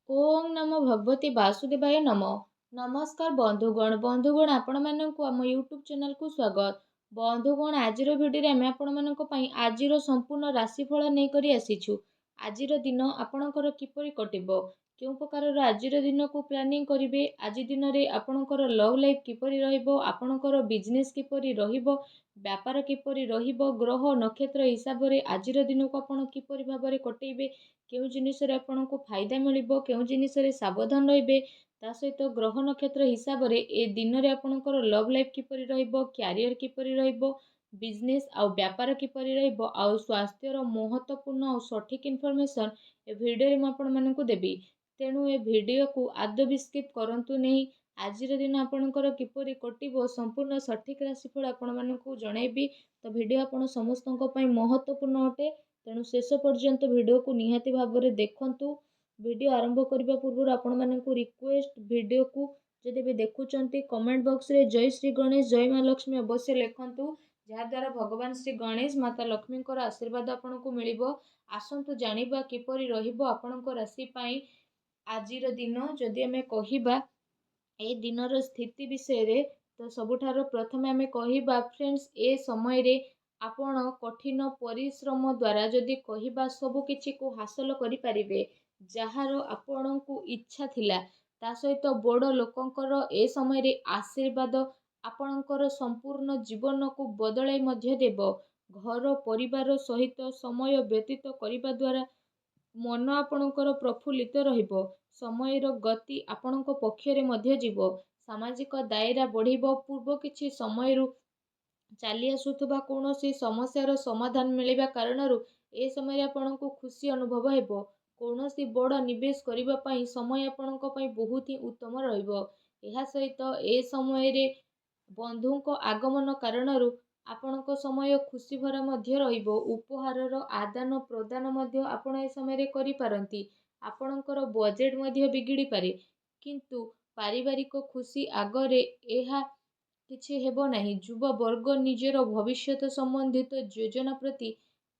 ओम नमो भगवते वासुदेवाय नमः। नमस्कार बंधुगण आपण मानक आम यूट्यूब चैनल को स्वागत। बंधुगण आजिर भिडियो आम आपण आजिर संपूर्ण राशिफल नहीं करी आसीछु। आजिर दिन आपणकर किपरि कटिबो, केउ प्रकार आजिर दिन को प्लानिंग करिवे, आज दिन रे आपणकर लव लाइफ किपरि रहिबो, आपणकर बिजनेस किपरि रहिबो, व्यापार किपरि रहिबो, ग्रह नक्षत्र हिसाब रे आजिर दिन को आपण किपरि भाबरे कटेइबे, केउ जिनिस रे आपणको फायदा मिलिबो, केउ जिनिस रे सावधान रहिबे, ता सहित ग्रह नक्षत्र हिसाब रे ए दिन रे आपणकर लव लाइफ किपरि रहिबो, क्यारियर किपरि रहिबो, बिजनेस आउ व्यापार किपरि रहिबो, आउ स्वास्थ्यर महत्वपूर्ण आउ सठिक इनफॉरमेशन ए भिडियो रे म आपण मानकु देबी। तेणु ए भिडियो को आदौ भी स्किप करंतु नहीं। आजिर दिन आपणकर किपरि कटिबो संपूर्ण सठिक राशिफल आपण मानकु जणाइबी। तो भिडियो आपण समस्तଙ୍କ ପାଇଁ महत्वपूर्ण अटे, तेणु शेष पर्यंत भिडियो को निहाती भाव में देखंतु। भिडियो आरंभ करने पूर्व आपण मानकु रिक्वेस्ट, भिडियो को जदि भी देखुचंती कमेंट बॉक्स रे जय श्री गणेश जय माँ लक्ष्मी अवश्य लिखंतु, जहाद्वारा भगवान श्री गणेश माता लक्ष्मी आशीर्वाद आपको मिलिबो। आसंतु जानिबा किपरि रहिबो आपणको राशि पई आजिर दिन। जदि आमे कहिबा ए दिनर स्थिति विषय रे, तो सबुठार प्रथम आमे कहिबा फ्रेंड्स, ए समय रे आपण कठिन परिश्रम द्वारा जदि कहिबा सब किछि को हासिल करि परिबे, जहार आपणको इच्छा थिला, ता सहित बड़ लोकंकर ए समय रे आशीर्वाद आपणकर संपूर्ण जीवन को बदलाई मध्य देबो। घर परिवार सहित समय व्यतीत करिबा द्वारा मन आपणकर प्रफुल्लित रहिबो। समयर गति आपणको पक्षरे मध्य जीवो। सामाजिक दायरा बढ़िबो। पूर्व किछि समयरु चली आसुथबा कौनसी समस्यार समाधान मिलिबा कारणरू ए समय आपणको खुशी अनुभव हेबो। कौनसी बड़ निवेश करिबा पई समय आपणको पई बहुत ही उत्तम रहिबो। एहा सहित ए समय रे बंधुको आगमन कारणरू आपणको समय खुशी भरा मध्य रहिबो। उपहारर आदान प्रदान मध्य आपण ए समय रे करि पारंती। आपणकर बजेट मध्य बिगिड़ी पारे, किंतु पारिवारिक खुशी आगरे एहा किछि हेबो नाही। युवा वर्ग निजर भविष्यत संबंधित योजना प्रति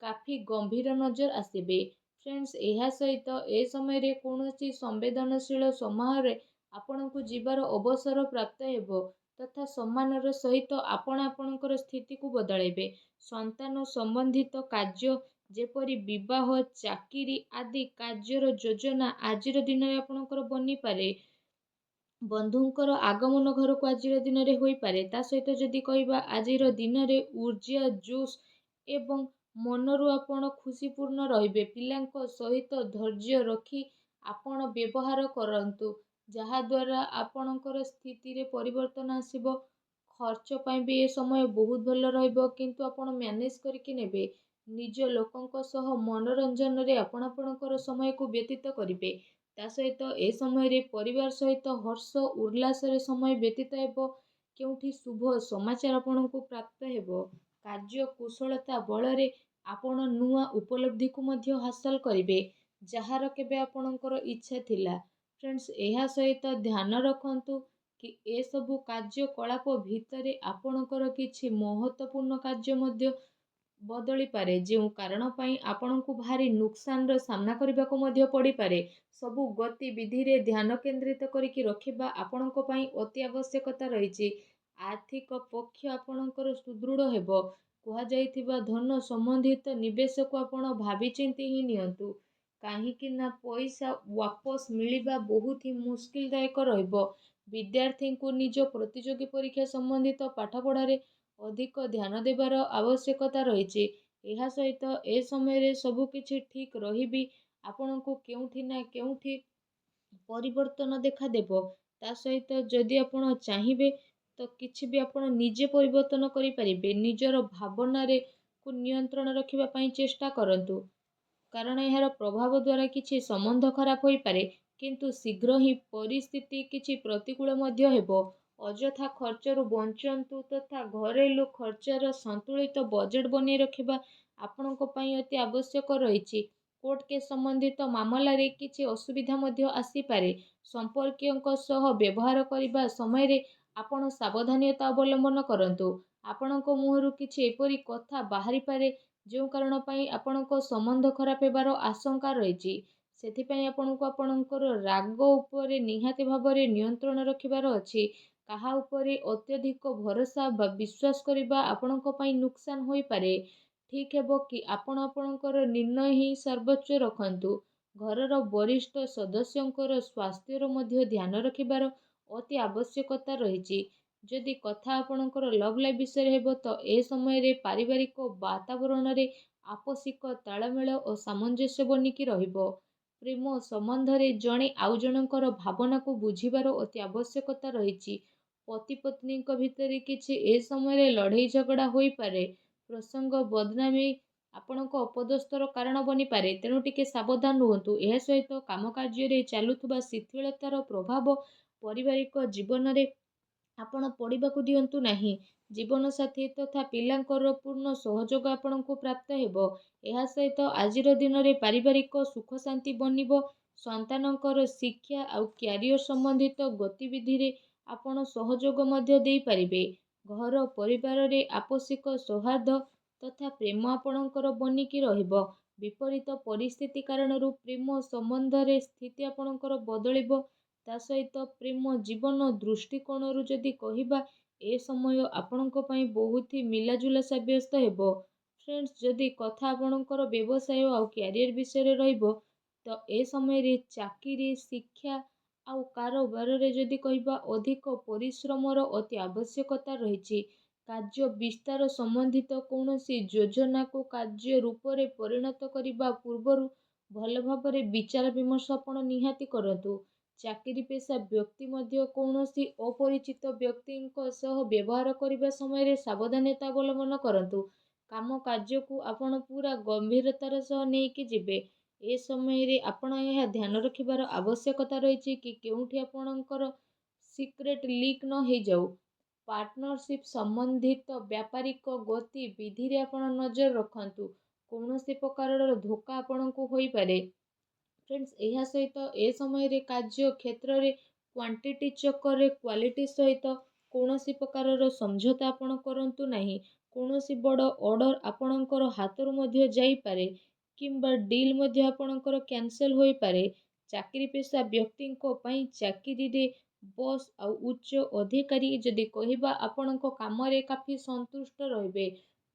काफी गंभीर नजर आसिबे। फ्रेंड्स, एहा सहित ए समय रे कौनसी संवेदनशील समारोह आपणको जीवार अवसर प्राप्त हेबो, तथा सम्मानर सहित आपण आपणकर स्थिति को बदलाइबे। संतान संबंधित कार्य जेपरि विवाह, चाकिरी आदि कार्यर योजना आजिर दिन रे आपणकर बनी पारे। बंधुंकर आगमन घर को आजिर दिन रे होई पारे। ता सहित जदि कहिबा आजिर दिन रे ऊर्जा, जोश एवं मनरु आपण खुशीपूर्ण रहिबे। पिलांको सहित धैर्य रखी आपण व्यवहार करंतु, जहा द्वारा आपणकर स्थिति रे परिवर्तन आसीबो। खर्च पई भी ए समय बहुत भल रहिबो, किंतु आपण मैनेज करके नेबे। निज लोकंक सह मनोरंजन रे आपण आपणकर समय को व्यतीत करिबे। ता सहित ए समय रे परिवार सहित हर्ष उल्लास रे समय व्यतीत हेबो। केउठी शुभ समाचार आपणको प्राप्त हेबो। कार्य कुशलता बल रे आपण नुआ उपलब्धि को मध्य हासिल करिबे, जहार केबे आपणकर इच्छा थिला। फ्रेंड्स, एहा सहित ध्यान रखंतु कि ए सबु कार्यकलाप भितरे आपणकर किछि महत्वपूर्ण कार्य मध्य बदली पारे, जो कारण पई आपणको भारी नुकसान रो सामना करबा को मध्य पड़ी पारे। सबु गतिविधि रे ध्यान केंद्रित करिकि रखिबा आपणको पई अति आवश्यकता रहिछि। आर्थिक पक्ष आपणकर सुदृढ़ हेबो। कुहा जाइथिबा धन संबंधित निवेश को आपण भाबी चिंती ही नियंतु, काहेकि ना पैसा वापस मिलिबा बहुत ही मुश्किल दायक रहिबो। विद्यार्थी को निज प्रतियोगी परीक्षा संबंधित पाठ पढ़ारे अधिक ध्यान देवार आवश्यकता रहिछि। एहा सहित ए समय रे सबु किछि ठीक रहिबी। आपणको केउठी ना केउठी परिवर्तन देखा देबो। ता सहित जदि आपण चाहिबे तो किछि भी आपण निजे परिवर्तन करि परिबे। निजर भावना रे को नियंत्रण रखिबा पई चेष्टा करंतु, कारण एहार प्रभाव द्वारा किछि संबंध खराब होई पारे, किंतु शीघ्र ही परिस्थिति किछि प्रतिकूल मध्य हेबो। अजथा खर्चरु बंचंतु, तथा घरेलू खर्चर संतुलित बजेट बनी रखिबा आपणको पई अति आवश्यक रहिछि। कोर्ट केस संबंधित मामला रे किछि असुविधा मध्य आसी पारे। संपर्कीयଙ୍କ सह व्यवहार करिबा समय रे आपण सावधानता अवलंबन करंतु। आपणको मुहरु किछि एपरि कथा बाहरी पारे, जो कारण पई आपणको संबंध खराब हेबार आशंका रहिछि। ସେଥିପାଇଁ ଆପଣଙ୍କୁ ଆପଣଙ୍କର ରାଗ ଉପରେ ନିହାତି ଭାବରେ ନିୟନ୍ତ୍ରଣ ରଖିବାର ଅଛି। କାହା ଉପରେ ଅତ୍ୟଧିକ ଭରସା ବା ବିଶ୍ୱାସ କରିବା ଆପଣଙ୍କ ପାଇଁ ନୁକସାନ ହୋଇପାରେ। ଠିକ୍ ହେବ କି ଆପଣ ଆପଣଙ୍କର ନିର୍ଣ୍ଣୟ ହିଁ ସର୍ବୋଚ୍ଚ ରଖନ୍ତୁ। ଘରର ବରିଷ୍ଠ ସଦସ୍ୟଙ୍କର ସ୍ୱାସ୍ଥ୍ୟର ମଧ୍ୟ ଧ୍ୟାନ ରଖିବାର ଅତି ଆବଶ୍ୟକତା ରହିଛି। ଯଦି କଥା ଆପଣଙ୍କର ଲଭ୍ ଲାଇଫ୍ ବିଷୟରେ ହେବ ତ ଏ ସମୟରେ ପାରିବାରିକ ବାତାବରଣରେ ଆପୋଷିକ ତାଳମେଳ ଓ ସାମଞ୍ଜସ୍ୟ ବନିକି ରହିବ। ପ୍ରେମ ସମ୍ବନ୍ଧରେ ଜଣେ ଆଉ ଜଣଙ୍କର ଭାବନାକୁ ବୁଝିବାର ଅତି ଆବଶ୍ୟକତା ରହିଛି। ପତି ପତ୍ନୀଙ୍କ ଭିତରେ କିଛି ଏ ସମୟରେ ଲଢ଼େଇ ଝଗଡ଼ା ହୋଇପାରେ। ପ୍ରସଙ୍ଗ ବଦନାମୀ ଆପଣଙ୍କ ଅପଦସ୍ଥର କାରଣ ବନିପାରେ, ତେଣୁ ଟିକେ ସାବଧାନ ରୁହନ୍ତୁ। ଏହା ସହିତ କାମ କାର୍ଯ୍ୟରେ ଚାଲୁଥିବା ଶିଥିଳତାର ପ୍ରଭାବ ପାରିବାରିକ ଜୀବନରେ ଆପଣ ପଡ଼ିବାକୁ ଦିଅନ୍ତୁ ନାହିଁ। ଜୀବନସାଥୀ ତଥା ପିଲାଙ୍କର ପୂର୍ଣ୍ଣ ସହଯୋଗ ଆପଣଙ୍କୁ ପ୍ରାପ୍ତ ହେବ। ଏହା ସହିତ ଆଜିର ଦିନରେ ପାରିବାରିକ ସୁଖ ଶାନ୍ତି ବନିବ। ସନ୍ତାନଙ୍କର ଶିକ୍ଷା ଆଉ କ୍ୟାରିୟର ସମ୍ବନ୍ଧିତ ଗତିବିଧିରେ ଆପଣ ସହଯୋଗ ମଧ୍ୟ ଦେଇପାରିବେ। ଘର ପରିବାରରେ ଆପୋଷିକ ସୌହାର୍ଦ୍ଦ୍ୟ ତଥା ପ୍ରେମ ଆପଣଙ୍କର ବନିକି ରହିବ। ବିପରୀତ ପରିସ୍ଥିତି କାରଣରୁ ପ୍ରେମ ସମ୍ବନ୍ଧରେ ସ୍ଥିତି ଆପଣଙ୍କର ବଦଳିବ। ତା ସହିତ ପ୍ରେମ ଜୀବନ ଦୃଷ୍ଟିକୋଣରୁ ଯଦି କହିବା, ଏ ସମୟ ଆପଣଙ୍କ ପାଇଁ ବହୁତ ହି ମିଲାଜୁଲା ସାବ୍ୟସ୍ତ ହେବ। ଫ୍ରେଣ୍ଡସ୍, ଯଦି କଥା ଆପଣଙ୍କର ବ୍ୟବସାୟ ଆଉ କ୍ୟାରିୟର ବିଷୟରେ ରହିବ ତ ଏ ସମୟରେ ଚାକିରି, ଶିକ୍ଷା ଆଉ କାରବାରରେ ଯଦି କହିବା ଅଧିକ ପରିଶ୍ରମର ଅତି ଆବଶ୍ୟକତା ରହିଛି। କାର୍ଯ୍ୟ ବିସ୍ତାର ସମ୍ବନ୍ଧିତ କୌଣସି ଯୋଜନାକୁ କାର୍ଯ୍ୟ ରୂପରେ ପରିଣତ କରିବା ପୂର୍ବରୁ ଭଲ ଭାବରେ ବିଚାର ବିମର୍ଶ ଆପଣ ନିହାତି କରନ୍ତୁ। ଚାକିରି ପେଶା ବ୍ୟକ୍ତି ମଧ୍ୟ କୌଣସି ଅପରିଚିତ ବ୍ୟକ୍ତିଙ୍କ ସହ ବ୍ୟବହାର କରିବା ସମୟରେ ସାବଧାନତା ଅବଲମ୍ବନ କରନ୍ତୁ। କାମ କାର୍ଯ୍ୟକୁ ଆପଣ ପୁରା ଗମ୍ଭୀରତାର ସହ ନେଇକି ଯିବେ। ଏ ସମୟରେ ଆପଣ ଏହା ଧ୍ୟାନ ରଖିବାର ଆବଶ୍ୟକତା ରହିଛି କି କେଉଁଠି ଆପଣଙ୍କର ସିକ୍ରେଟ୍ ଲିକ୍ ନ ହେଇଯାଉ। ପାର୍ଟନରସିପ୍ ସମ୍ବନ୍ଧିତ ବ୍ୟାପାରିକ ଗତିବିଧିରେ ଆପଣ ନଜର ରଖନ୍ତୁ। କୌଣସି ପ୍ରକାରର ଧୋକା ଆପଣଙ୍କୁ ହୋଇପାରେ। ଫ୍ରେଣ୍ଡସ୍, ଏହା ସହିତ ଏ ସମୟରେ କାର୍ଯ୍ୟ କ୍ଷେତ୍ରରେ କ୍ୱାଣ୍ଟିଟି ଚକ୍କରରେ କ୍ୱାଲିଟି ସହିତ କୌଣସି ପ୍ରକାରର ସମଝୋତା ଆପଣ କରନ୍ତୁ ନାହିଁ। କୌଣସି ବଡ଼ ଅର୍ଡ଼ର ଆପଣଙ୍କର ହାତରୁ ମଧ୍ୟ ଯାଇପାରେ କିମ୍ବା ଡିଲ୍ ମଧ୍ୟ ଆପଣଙ୍କର କ୍ୟାନସେଲ୍ ହୋଇପାରେ। ଚାକିରି ପେଶା ବ୍ୟକ୍ତିଙ୍କ ପାଇଁ ଚାକିରିରେ ବସ୍ ଆଉ ଉଚ୍ଚ ଅଧିକାରୀ ଯଦି କହିବା ଆପଣଙ୍କ କାମରେ କାଫି ସନ୍ତୁଷ୍ଟ ରହିବେ।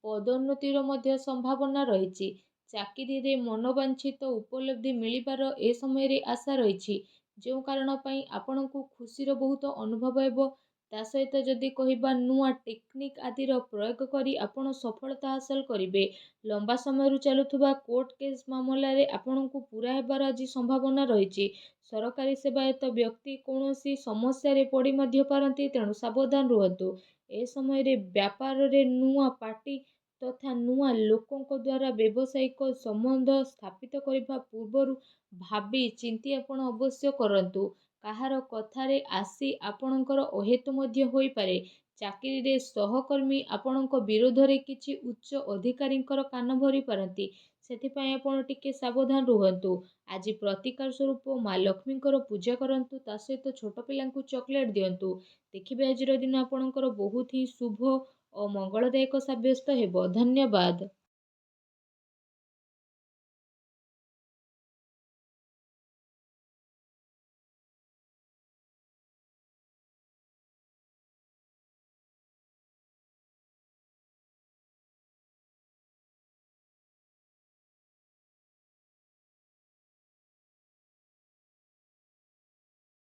ପଦୋନ୍ନତିର ମଧ୍ୟ ସମ୍ଭାବନା ରହିଛି। ଚାକିରିରେ ମନୋବାଞ୍ଛିତ ଉପଲବ୍ଧି ମିଳିବାର ଏ ସମୟରେ ଆଶା ରହିଛି, ଯେଉଁ କାରଣ ପାଇଁ ଆପଣଙ୍କୁ ଖୁସିର ବହୁତ ଅନୁଭବ ହେବ। ତା ସହିତ ଯଦି କହିବା ନୂଆ ଟେକ୍ନିକ୍ ଆଦିର ପ୍ରୟୋଗ କରି ଆପଣ ସଫଳତା ହାସଲ କରିବେ। ଲମ୍ବା ସମୟରୁ ଚାଲୁଥିବା କୋର୍ଟ କେସ୍ ମାମଲାରେ ଆପଣଙ୍କୁ ପୂରା ହେବାର ଆଜି ସମ୍ଭାବନା ରହିଛି। ସରକାରୀ ସେବାୟତ ବ୍ୟକ୍ତି କୌଣସି ସମସ୍ୟାରେ ପଡ଼ି ମଧ୍ୟ ପାରନ୍ତି, ତେଣୁ ସାବଧାନ ରୁହନ୍ତୁ। ଏ ସମୟରେ ବ୍ୟାପାରରେ ନୂଆ ପାର୍ଟି ତଥା ନୂଆ ଲୋକଙ୍କ ଦ୍ୱାରା ବ୍ୟବସାୟିକ ସମ୍ବନ୍ଧ ସ୍ଥାପିତ କରିବା ପୂର୍ବରୁ ଭାବି ଚିନ୍ତି ଆପଣ ଅବଶ୍ୟ କରନ୍ତୁ। କାହାର କଥାରେ ଆସି ଆପଣଙ୍କର ଅହେତୁ ମଧ୍ୟ ହୋଇପାରେ। ଚାକିରିରେ ସହକର୍ମୀ ଆପଣଙ୍କ ବିରୋଧରେ କିଛି ଉଚ୍ଚ ଅଧିକାରୀଙ୍କର କାନ ଭରି ପାରନ୍ତି। ସେଥିପାଇଁ ଆପଣ ଟିକେ ସାବଧାନ ରୁହନ୍ତୁ। ଆଜି ପ୍ରତିକାର ସ୍ୱରୂପ ମା ଲକ୍ଷ୍ମୀଙ୍କର ପୂଜା କରନ୍ତୁ। ତା ସହିତ ଛୋଟ ପିଲାଙ୍କୁ ଚକୋଲେଟ୍ ଦିଅନ୍ତୁ। ଦେଖିବେ ଆଜିର ଦିନ ଆପଣଙ୍କର ବହୁତ ହିଁ ଶୁଭ ଓ ମଙ୍ଗଳଦାୟକ ସାବ୍ୟସ୍ତ ହେବ। ଧନ୍ୟବାଦ।